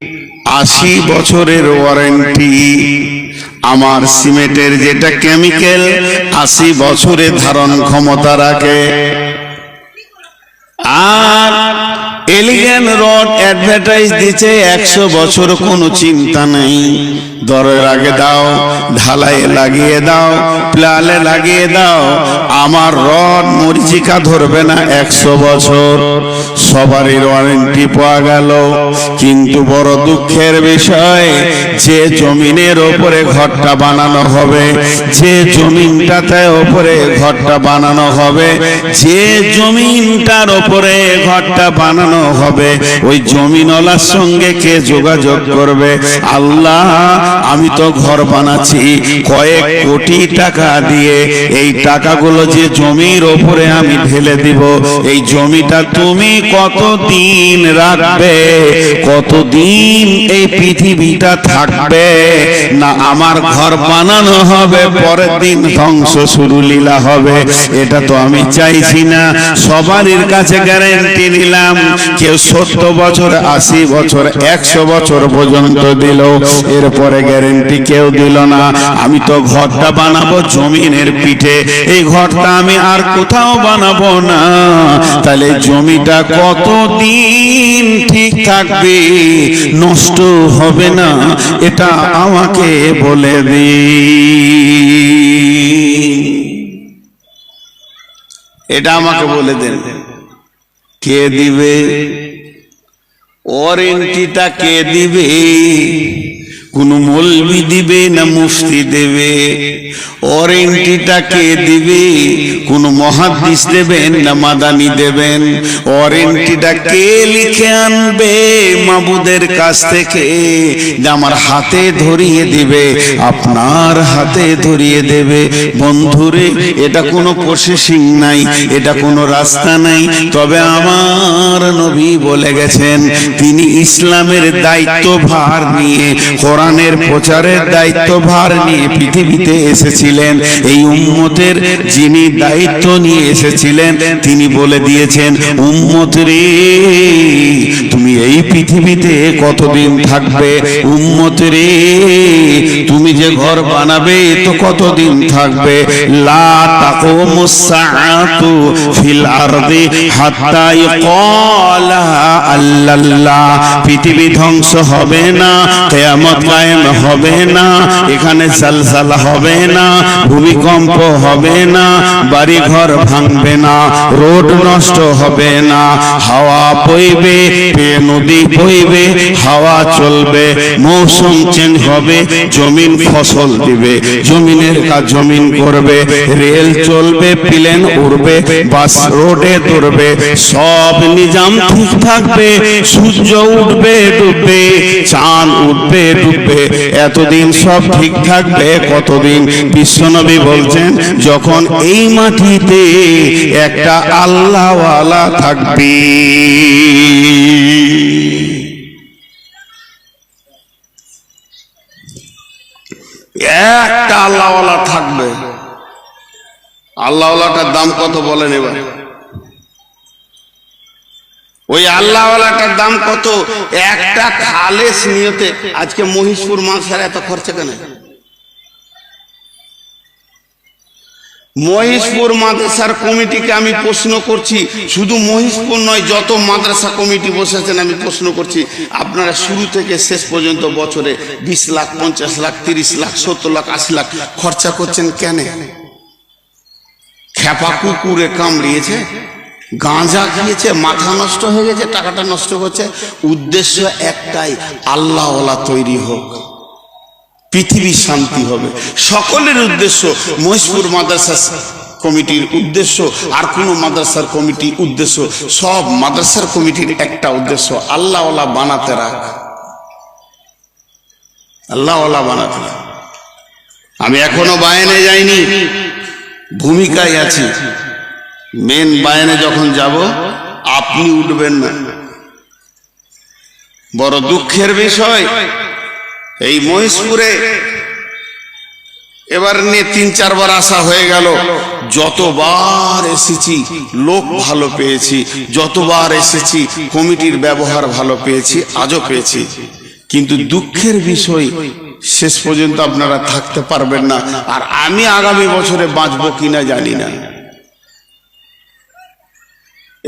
80 বছরের ওয়ারেন্টি। আমার সিমেন্টের যেটা কেমিক্যাল 80 বছরের ধারণ ক্ষমতা রাখে। আর এলিগেন্ট রড অ্যাডভার্টাইজ দিচ্ছে 100 বছর, কোনো চিন্তা নেই। দরের আগে দাও, ঢালাইয়ে লাগিয়ে দাও, প্লালে লাগিয়ে দাও, আমার রড মরিচিকা ধরবে না 100 বছর। সবারই ওয়ারেন্টি পাওয়া গেল, কিন্তু বড় দুঃখের বিষয়, যে জমিনের ওপরে ঘরটা বানানো হবে, যে জমিনটাতে ওপরে ঘরটা বানানো হবে, যে জমিনটার ওপরে ঘরটা বানানো হবে, ওই জমিনওয়ালার সঙ্গে কে যোগাযোগ করবে? আল্লাহ, আমি তো ঘর বানাচ্ছি কয়েক কোটি টাকা দিয়ে, এই টাকাগুলো যে জমির ওপরে আমি ঢেলে দিব, এই জমিটা তুমি কতদিন রাখবে? কতদিন এই পৃথিবীটা থাকবে? না আমার ঘর বানানো হবে, পরের দিন ধ্বংস শুরু লীলা হবে। এটা তো আমি চাইছি না। সবারই কাছে গ্যারান্টি নিলাম, কেউ 70 বছর, 80 বছর, 100 বছর পর্যন্ত দিল, এরপরে গ্যারান্টি কেউ দিল না। আমি তো ঘরটা বানাবো জমিনের পিঠে, এই ঘরটা আমি আর কোথাও বানাবো না। তাহলে জমিটা কতদিন ঠিক থাকবে, নষ্ট হবে না, এটা আমাকে বলে দিন। এটা আমাকে বলে দেন, কে দিবে? ওয়ারেন্টিটা কে দিবে? কোন মৌলবি দিবে না মুফতি দেবে? ওয়ারেন্টিটা কে দিবে? কোন মুহাদ্দিস দেবেন না মাদানি দেবেন? ওয়ারেন্টিটা কে লিখে আনবে মাবুদের কাছ থেকে? যে আমার হাতে ধরিয়ে দিবে, আপনার হাতে ধরিয়ে দেবে। বন্ধুরে, এটা কোনো প্রসেসিং নাই, এটা কোনো রাস্তা নাই। তবে আমার নবী বলে গেছেন, তিনি ইসলামের দায়িত্বভার নিয়ে, কোরআনের প্রচারের দায়িত্বভার নিয়ে পৃথিবীতে এসেছিলেন। এই উম্মতের যিনি দায়িত্ব নিয়ে এসেছিলেন, তিনি বলে দিয়েছেন, উম্মত রে, তুমি এই পৃথিবীতে কতদিন থাকবে? উম্মত রে, তুমি যে ঘর বানাবে তো কতদিন থাকবে? লা তাকুমুস সাআতু ফিল আরদি হাত্তা ইয়াকালা আল্লাল্লাহ। পৃথিবী ধ্বংস হবে না, কিয়ামত কায়েম হবে না, এখানে জালজালা হবে না, ভূমিকম্প হবে না, বাড়ি ঘর ভাঙবে না, রোড নষ্ট হবে না, হাওয়া বইবে, নদী বইবে, হাওয়া চলবে, মৌসুম চেঞ্জ হবে, জমিন ফসল দিবে, জমিনের কাজ জমিন করবে, রেল চলবে, প্লেন উড়বে, বাস রোডে দৌড়বে, সব নিজাম ঠিক থাকবে। সূর্য উঠবে ডুববে, চাঁদ উঠবে ডুববে, এতদিন সব ঠিক থাকবে। কতদিন? বিশ্বনবী বলছেন, যখন এই মাটিতে একটা আল্লাহওয়ালা থাকবে। একটা আল্লাহওয়ালা থাকবে। আল্লাহওয়ালাটার দাম কত বলেন এবার? ওই আল্লাহওয়ালাটার দাম কত? একটা খালেস নিয়তে। আজকে মহিষপুর মাদ্রাসার এত খরচা কেন? মহিষপুর মাদ্রাসার কমিটিকে আমি প্রশ্ন করছি, শুধু মহিষপুর নয়, যত মাদ্রাসা কমিটি বসেছেন আমি প্রশ্ন করছি, আপনারা শুরু থেকে শেষ পর্যন্ত বছরে 20 লাখ, 50 লাখ, 30 লাখ, 70 লাখ, 80 লাখ খরচা করছেন কেন? খেপা কুকুরে কামড়িয়েছে, গাঁজা খেয়েছে, মাথা নষ্ট হয়ে গেছে, টাকাটা নষ্ট করছে। উদ্দেশ্য একটাই, আল্লাহওয়ালা তৈরি হোক, পৃথিবী শান্তি হবে। সকলের উদ্দেশ্য, মহিষপুর মাদ্রাসা কমিটির উদ্দেশ্য আর কোন মাদ্রাসার কমিটির উদ্দেশ্য, সব মাদ্রাসার কমিটির একটা উদ্দেশ্য, আল্লাহওয়ালা বানাতে রাখ, আল্লাহওয়ালা বানাতে রাখ। আমি এখনো বায়ানে যাইনি, ভূমিকায় আছি। মেন বায়ানে যখন যাব আপনি উঠবেন না। বড় দুঃখের বিষয়, এই মহিষপুরে এবার নিয়ে 3-4 বার আসা হয়ে গেল। যতবার এসেছি লোক ভালো পেয়েছি, যতবার এসেছি কমিটির ব্যবহার ভালো পেয়েছি, আজও পেয়েছি। কিন্তু দুঃখের বিষয় শেষ পর্যন্ত আপনারা থাকতে পারবেন না। আর আমি আগামী বছরে বাঁচবো কিনা জানি না।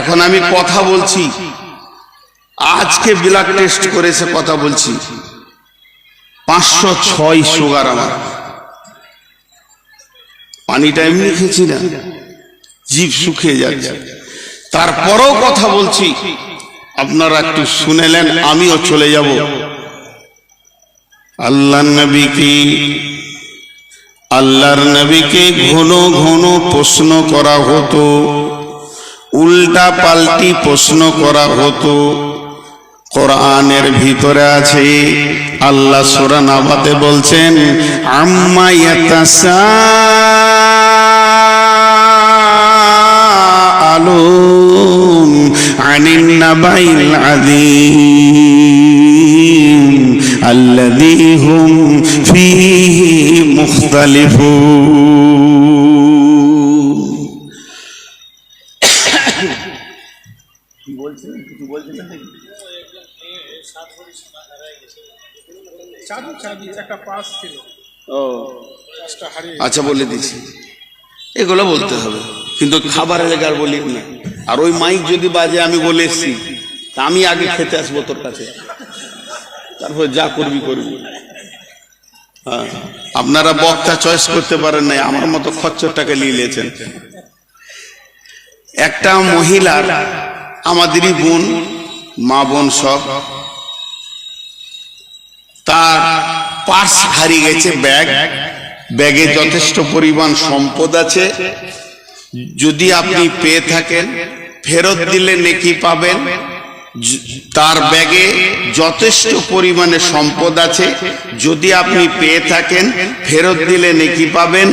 এখন আমি কথা বলছি, আজকে ব্লাড টেস্ট করেছে কথা বলছি, 506 সুগার আমার। পানিটা এমনি খেয়েছি না, জিভ শুকিয়ে যাচ্ছে, তারপরেও কথা বলছি। আপনারা একটু শুনেলেন, আমিও চলে যাব। আল্লাহর নবীকে ঘন ঘন প্রশ্ন করা হতো, উল্টা পাল্টি প্রশ্ন করা হতো। কোরআনের ভিতরে আছে, আল্লাহ সূরা নাবাতে বলছেন, আম্মা ইয়াতাসাআলুন আনিন নাবাইল আযীম আল্লাযী হুম ফীহি মুখতালিফুন। কিছু বলছিলেন নাকি? আচ্ছা বলে দিচ্ছি, এগুলো বলতে হবে, কিন্তু খাবারের লেগার বলি না। আর ওই মাইক যদি বাজে আমি বলে এসছি, তা আমি আগে খেতে আসবো তোর কাছে, তারপর যা করবি করবি। হ্যাঁ, আপনারা বক্তা চয়েস করতে পারেন নাই, আমার মতো খচ্চরটাকে নিয়ে নিয়েছেন। একটা মহিলার, আমাদেরই বোন, মা বোন সব, তার পার্স হারিয়ে গেছে, ব্যাগে যথেষ্ট পরিমাণ সম্পদ আছে। যদি আপনি পেয়ে থাকেন, ফেরত দিলে নেকি পাবেন। তার ব্যাগে যথেষ্ট পরিমাণে সম্পদ আছে, যদি আপনি পেয়ে থাকেন, ফেরত দিলে নেকি পাবেন।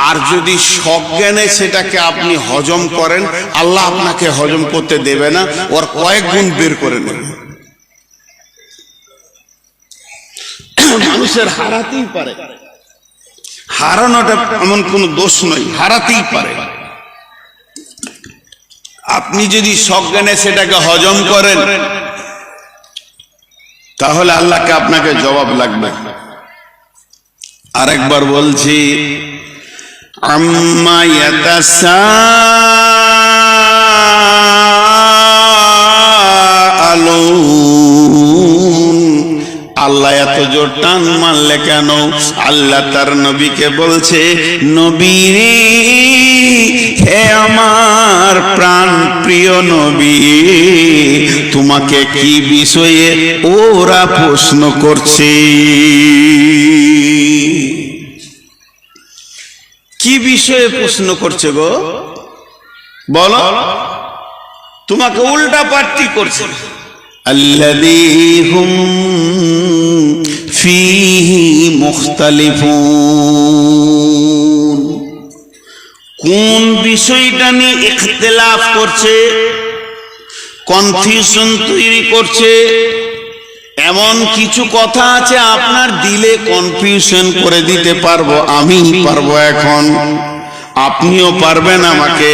আর যদি সজ্ঞানে সেটাকে আপনি হজম করেন, আল্লাহ আপনাকে হজম করতে দেবে না, ওর কয়েক গুণ বের করে নেবে। মানুষের হারাতেই পারে, হারানোটা এমন কোন দোষ নয়, হারাতেই পারে। আপনি যদি সজ্ঞানে সেটাকে হজম করেন, তাহলে আল্লাহকে আপনাকে জবাব লাগবে। আরেকবার বলছি, আম্মা ইয়াতাসাআলুন। আল্লাহ এত জোর টান মারলে কেন? আল্লাহ তার নবীকে বলছে, নবী রে, হে আমার প্রাণ প্রিয় নবী, তোমাকে কি বিষয়ে ওরা প্রশ্ন করছে? কি বিষয়ে প্রশ্ন করছে গো? বলো, তোমাকে উল্টা পাল্টি করছে। আল্লাযী হুম ফীহি মুখতালিফুন। কোন বিষয়টা নিয়ে ইখতিলাফ করছে, কনফিউশন তৈরি করছে? এমন কিছু কথা আছে আপনার দিলে কনফিউশন করে দিতে পারবো, আমি পারবো। এখন আপনিও পারবেন আমাকে।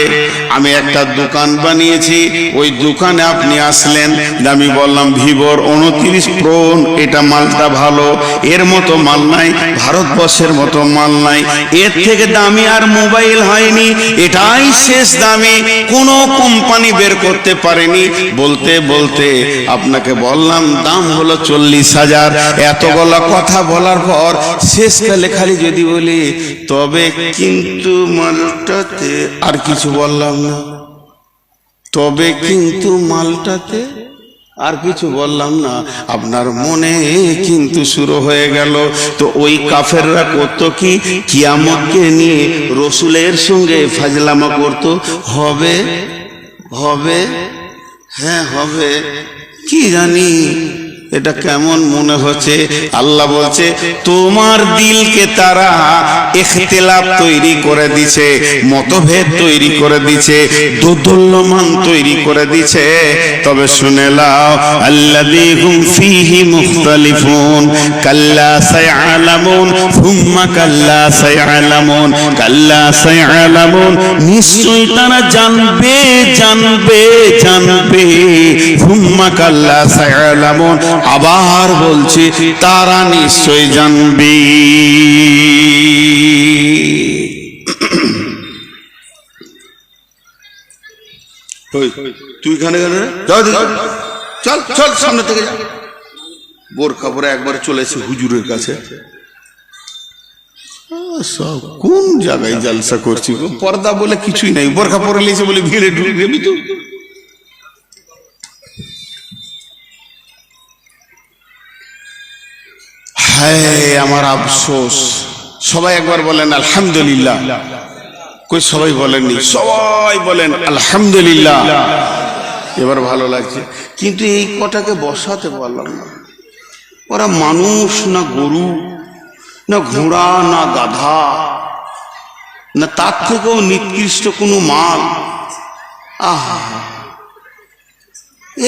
আমি একটা দোকান বানিয়েছি, ওই দোকানে আপনি আসলেন, আমি বললাম ভিভোর 29 প্রো, এটা মালটা ভালো, এর মতো মাল নাই, ভারতবর্ষের মতো মাল নাই, এর থেকে দামি আর মোবাইল হয়নি, এটাই শেষ দামি, কোনো কোম্পানি বের করতে পারেনি। বলতে বলতে আপনাকে বললাম দাম হলো 40,000। এতগুলো কথা বলার পর শেষকালে খালি যদি বলি, তবে কিন্তু মালটাতে, আর কিছু বললাম না, তবে কিন্তু মালটাতে আর কিছু বললাম না, আপনার মনে কিন্তু শুরু হয়ে গেল। তো ওই কাফেররা করতো কি, কিয়ামতকে নিয়ে রসুলের সঙ্গে ফাজলামা করতো। হবে হবে, হ্যাঁ হবে, কি জানি এটা কেমন মনে হচ্ছে। আল্লাহ বলছে, তোমার দিলকে তারা ইখতিলাফ তৈরি করে দিছে, মতভেদ তৈরি করে দিছে, দোদুল্যমান তৈরি করে দিছে। তবে শুনে নাও, আল্লাযী হুম ফীহি মুখতালিফুন, কাল্লা সায়ালামুন সুম্মা কাল্লা সায়ালামুন, কাল্লা সায়ালামুন, নিশ্চয়ই তারা জানবে জানবে জানবে, সুম্মা কাল্লা সায়ালামুন, আবার বলছে তারা নিশ্চয় জানবে। তুই খানে চল চল সামনে থেকে যা। বোরখা পরে একবার চলেছে হুজুরের কাছে। কোন জায়গায় জলসা করছি, পর্দা বলে কিছুই নাই, বোরখা পরে লিয়েছে বলে ভিড়ে ঢুকে গেবি তো। হায় আমার আফসোস। সবাই একবার বলেন আলহামদুলিল্লাহ। কই সবাই বলেননি? সবাই বলেন আলহামদুলিল্লাহ। এবার ভালো লাগছে, কিন্তু এই কটাকে বসাতে পারলাম না। ওরা মানুষ না গরু, না ঘোড়া, না গাধা, না তার থেকেও নিকৃষ্ট কোনো মাল। আহা,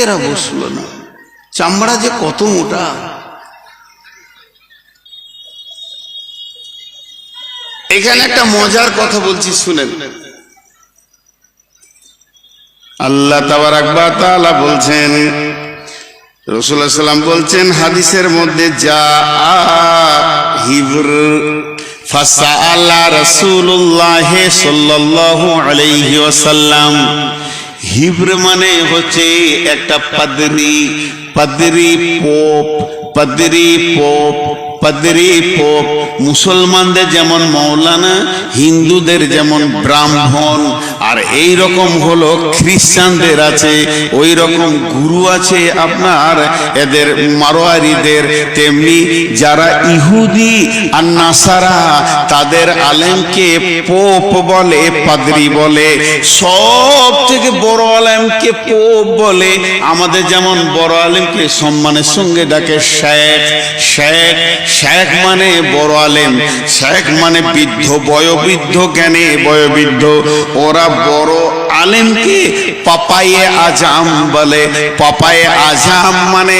এরা বসলো না। চামড়া যে কত মোটা। এখানে একটা মজার কথা বলছি, শুনেন। আল্লাহ তাবারাক ওয়া তাআলা বলছেন, রাসূলুল্লাহ সাল্লাল্লাহু আলাইহি ওয়াসাল্লাম বলছেন হাদিসের মধ্যে, যা হিবর ফাসাআলা রাসূলুল্লাহ সাল্লাল্লাহু আলাইহি ওয়াসাল্লাম। হিবর মানে হচ্ছে একটা পাদরি, পাদরি পোপ, পাদরি পোপ, পাদরি পোপ। মুসলমানদের যেমন মৌলানা, হিন্দুদের যেমন ব্রাহ্মণ, আর এই রকম হলো খ্রিস্টানদের আছে, ওই রকম গুরু আছে আপনার এদের মারোয়ারিদের। তেমনি যারা ইহুদি আর নাসারা, তাদের আলেমকে পোপ বলে, পাদরি বলে। সব থেকে বড় আলেমকে পোপ বলে। আমাদের যেমন বড় আলেমকে সম্মানের সঙ্গে ডাকে শেখ। শেখ, শেখ মানে বড় আলেম, শেখ মানে বৃদ্ধ, বয়োবৃদ্ধ, জ্ঞানে বয়োবৃদ্ধ। ওরা বড় আলেমকে পাপায়ে আজাম বলে। পাপায়ে আজাম মানে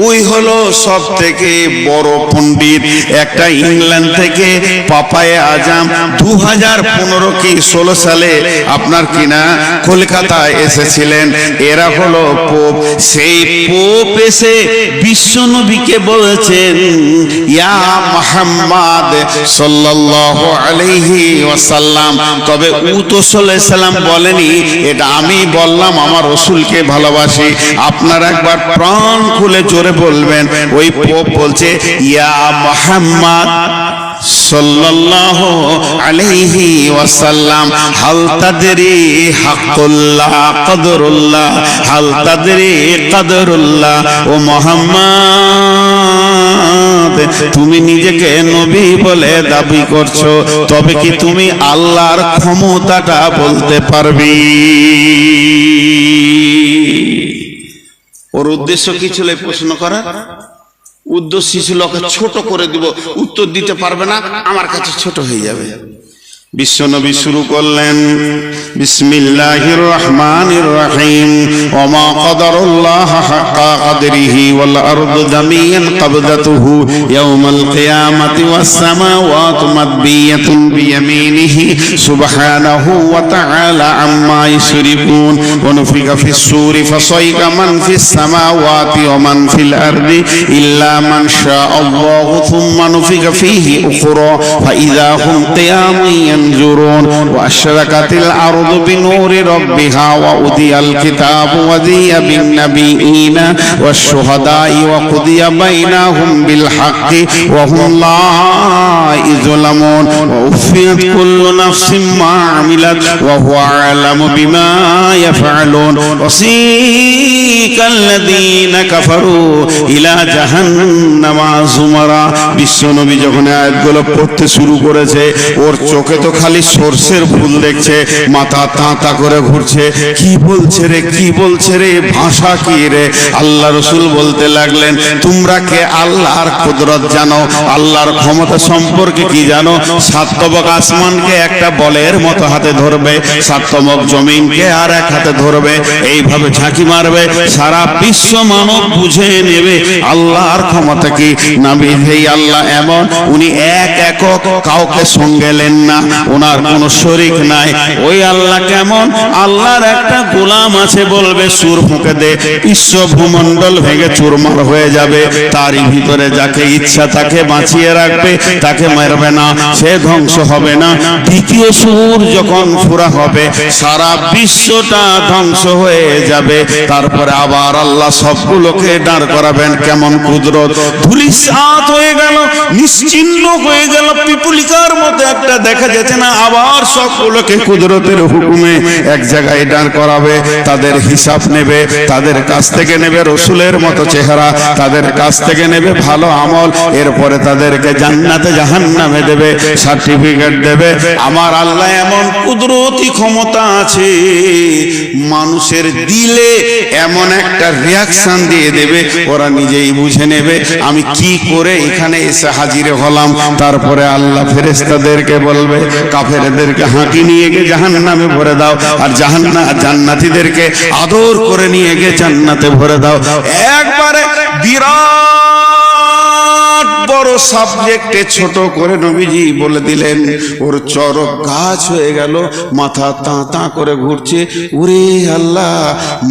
ওই হলো সব থেকে বড় পণ্ডিত। একটা ইংল্যান্ড থেকে পাপায়ে আজাম 2015 কি 16 সালে আপনার কিনা কলকাতায় এসেছিলেন। এরা হলো পোপ। সেই পোপ এসে বিশ্বনবীকে বলেছেন, ইয়া মুহাম্মদ সাল্লাল্লাহু আলাইহি ওয়াসাল্লাম। তবে ও তো সাল্লাল্লাহু আলাইহি সাল্লাম বলেনি, এটা আমি বললাম, আমার রাসূলকে ভালোবাসি। আপনারা একবার প্রাণ খুলে জোরে বলবেন। ওই পোপ বলছে, ইয়া মুহাম্মদ সাল্লাল্লাহু আলাইহি ওয়াসাল্লাম, হাল তাদরি হাক্কুল্লাহ কদরুল্লাহ, হাল তাদরি কদরুল্লাহ। ও মুহাম্মদ, তুমি নিজেকে নবী বলে দাবি করছো, তবে কি তুমি আল্লাহর ক্ষমতাটা বলতে পারবি? ওর উদ্দেশ্য কি ছিল প্রশ্ন করার? উদ্দেশ্য ছিল ওকে ছোট করে দিব, উত্তর দিতে পারবে না, আমার কাছে ছোট হয়ে যাবে। বিশ্বনবী শুরু করলেন, বিসমিল্লাহির রহমানির রহিম, ওমা কদরুল্লাহ হাক্কা কদরিহি ওয়াল আরদু জামিআন কবদাতুহু ইয়াওমাল কিয়ামাতি ওয়াস সামাওয়াতু মাদবিয়াতুন বিয়ামিনিহি সুবহানাহু ওয়া তাআলা আম্মা ইউশরিকুন। ওয়া নুফিকা ফিস সূরি ফাসাইকা মান ফিস সামাওয়াতি ওয়া মান ফিল আরদি ইল্লা মান শাআল্লাহু সুম্মা নুফিকা ফীহি উখরা ফাইযা হুম কিয়ামুন ينظرون وأشرقت الأرض بنور ربها وأوذي الكتاب وذي بالنبيين والشهداء وقضي بينهم بالحق وهم لا يظلمون ووفيت كل نفس ما عملت وهو أعلم بما يفعلون وسيق الذين كفروا إلى جهنم زمرا। বিশ্বনবী যখন আয়াতগুলো পড়তে শুরু করেছে, ওর চোখে তো খালি সরষের ফুল দেখছে, মাথা তাঁতা করে ঘুরছে। কি বলছে রে, কি বলছে রে, ভাষা কি রে? আল্লাহ রাসূল বলতে লাগলেন, তোমরা কে আল্লাহর কুদরত জানো, আল্লাহর ক্ষমতা সম্পর্কে কি জানো? সাতবক আসমানকে একটা বলের মতো হাতে ধরবে, সাতবক জমিনকে আর এক হাতে ধরবে, এইভাবে ঝাঁকি মারবে, সারা বিশ্ব মানব বুঝে নেবে আল্লাহর ক্ষমতা কি। নবী, এই আল্লাহ এমন, উনি এক একক, কাউকে সঙ্গে নেন না, ওনার কোনো শরীক নাই। ওই আল্লাহ কেমন? আল্লাহর একটা গোলাম আছে, বলবে সুর ফুঁকে দে, বিশ্ব ভূমণ্ডল ভেঙে চুরমার হয়ে যাবে। তারই ভিতরে যাকে ইচ্ছা তাকে বাঁচিয়ে রাখবে, তাকে মারবে না, সে ধ্বংস হবে না। দ্বিতীয় সুর যখন ফুরা হবে, সারা বিশ্বটা ধ্বংস হয়ে যাবে। তারপরে আবার আল্লাহ সবগুলোকে দাঁড় করাবেন। কেমন কুদরত! ধূলিসাৎ হয়ে গেল, নিশ্চিহ্ন হয়ে গেল, পিপুলিকার মতো একটা দেখা যাচ্ছে না, আবার সবগুলোকে কুদরতের হুকুমে এক জায়গায় দাঁড় করাবে। তাদের হিসাব নেবে, তাদের কাছ থেকে নেবে রসুলের মতো চেহারা, তাদের কাছ থেকে নেবে ভালো আমল, এরপরে তাদেরকে জান্নাতে জাহান্নামে দেবে, সার্টিফিকেট দেবে। আমার আল্লাহ এমন কুদরতি ক্ষমতা আছে, মানুষের দিলে এমন একটা রিয়াকশন দিয়ে দেবে, ওরা নিজেই বুঝে নেবে আমি কি করে এখানে এসে হাজির হলাম। তারপরে আল্লাহ ফেরেশতাদেরকে বলবে, কাফেরদেরকে হাঁকি নিয়ে গিয়ে জাহান্নামে ভরে দাও, আর জান্নাতীদেরকে আদর করে নিয়ে গিয়ে জান্নাতে ভরে দাও। একবারে বিরাট বড় সাবজেক্টে ছোট করে নবীজি বলে দিলেন। ওর চরক গাছ হয়ে গেল, মাথা তা করে ঘুরছে। ওরে আল্লাহ,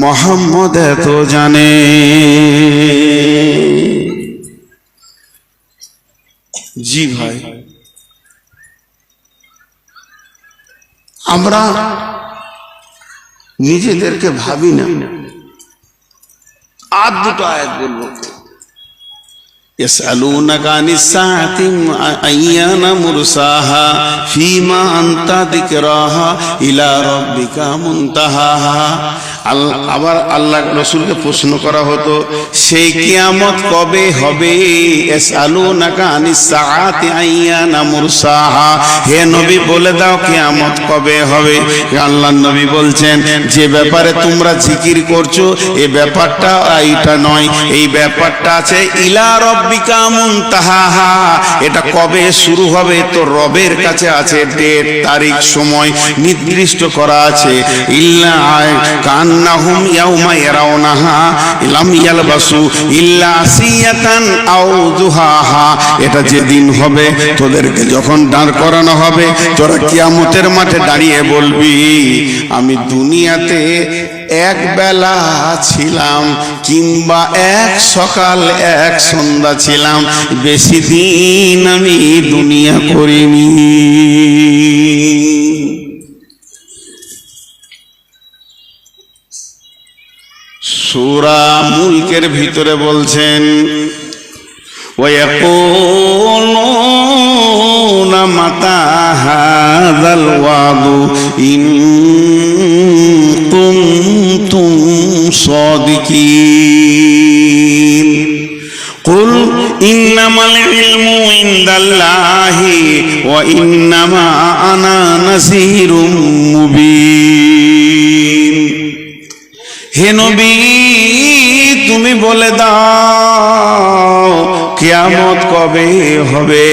মুহাম্মদ এত জানে। জি ভাই, আমরা নিজেদেরকে ভাবি না। আর দুটো আয়াত বলবো। يسألونك عن الساعة أيان مرساها فيما أنت ذكراها إلى ربك منتهاها। আবার আল্লাহ রসুলকে প্রশ্ন করা হতো, সেই কিয়ামত কবে হবে? ইয়াসআলুনাকা আনিস সাআতি আইয়ানা মুরসাহা, হে নবী বলে দাও কিয়ামত কবে হবে। আল্লাহর নবী বলছেন, যে ব্যাপারে তোমরা জিকির করছো এই ব্যাপারটা এইটা নয়, এই ব্যাপারটা আছে ইলা রব্বিকা মুনতাহাহা, এটা কবে শুরু হবে তো রবের কাছে আছে ডেট, তারিখ, সময় নির্দিষ্ট করা আছে। ইল্লা কান্নাহুম ইয়াউমা ইয়ারাউনাহা লাম ইয়ালবাসু ইল্লা আসিয়াতান আও দুহাহা, এটা যেদিন হবে তোদেরকে যখন দাঁড় করানো হবে, তোরা কিয়ামতের মাঠে দাঁড়িয়ে বলবি আমি দুনিয়াতে এক বেলা ছিলাম, কিংবা এক সকাল এক সন্ধ্যা ছিলাম, বেশি দিন আমি দুনিয়া করিনি। সূরা মুলকের ভিতরে বলছেন, ওয়ায়াকুলুনা মাতা হাযাল ওয়াদু ইন কুনতুম সাদিকিন কুল ইন্নামাল ইলমু ইনদাল্লাহি ওয়া ইন্নামা আনা নাযীরুম মুবিন। হে নবী, তুমি বলে দাও কিয়ামত কবে হবে।